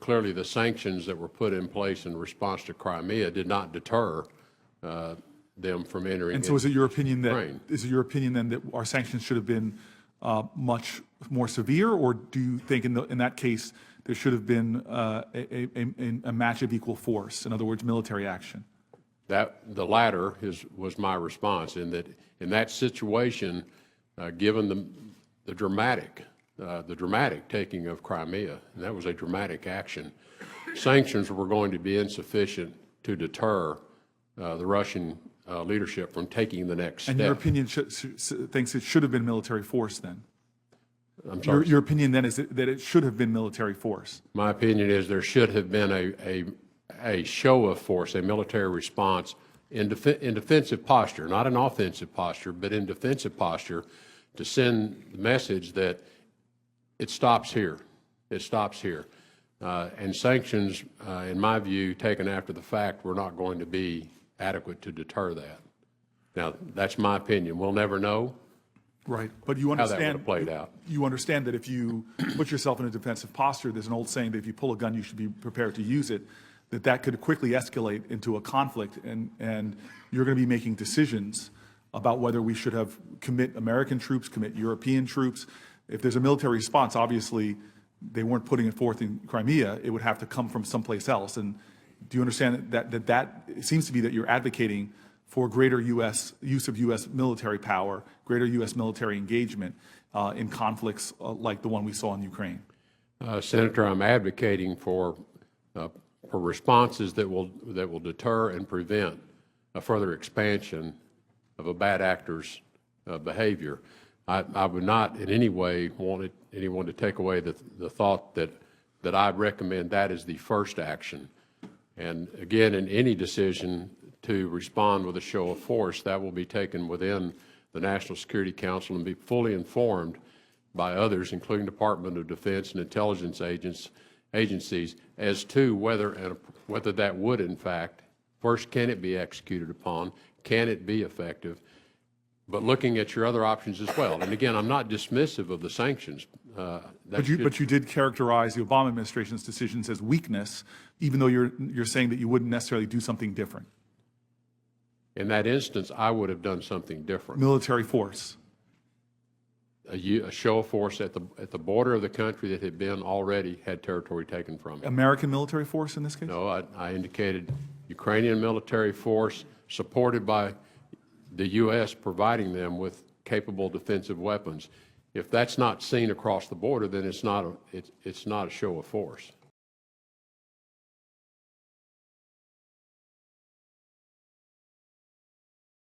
clearly the sanctions that were put in place in response to Crimea did not deter them from entering. And so, is it your opinion Ukraine. then that our sanctions should have been much more severe, or do you think in that case there should have been a match of equal force? In other words, military action. The latter was my response. In that situation, given the dramatic taking of Crimea, and that was a dramatic action, sanctions were going to be insufficient to deter the Russian leadership from taking the next step. And your opinion thinks it should have been military force then? I'm sorry. Your opinion then is that it should have been military force? My opinion is there should have been a show of force, a military response in defensive posture, not an offensive posture, but in defensive posture, to send the message that it stops here. It stops here. And sanctions, in my view, taken after the fact, were not going to be adequate to deter that. Now, that's my opinion. We'll never know. Right, but you how that would understand. have played out. You understand that if you put yourself in a defensive posture, there's an old saying that if you pull a gun, you should be prepared to use it. That could quickly escalate into a conflict, and you're going to be making decisions about whether we should have commit American troops, commit European troops. If there's a military response, obviously they weren't putting it forth in Crimea. It would have to come from someplace else. And do you understand that it seems to be that you're advocating for greater use of U.S. military power, greater U.S. military engagement in conflicts like the one we saw in Ukraine? Senator, I'm advocating for responses that will deter and prevent a further expansion of a bad actor's behavior. I would not in any way want anyone to take away the thought that I'd recommend that as the first action. And again, in any decision to respond with a show of force, that will be taken within the National Security Council and be fully informed by others, including Department of Defense and intelligence agencies, as to whether that would, in fact, first, can it be executed upon? Can it be effective? But looking at your other options as well. And again, I'm not dismissive of the sanctions. But you did characterize the Obama administration's decisions as weakness, even though you're saying that you wouldn't necessarily do something different. In that instance, I would have done something different. Military force. A show of force at the border of the country that had already had territory taken from it. American military force in this case? No, I indicated Ukrainian military force supported by the U.S. providing them with capable defensive weapons. If that's not seen across the border, then it's not a show of force.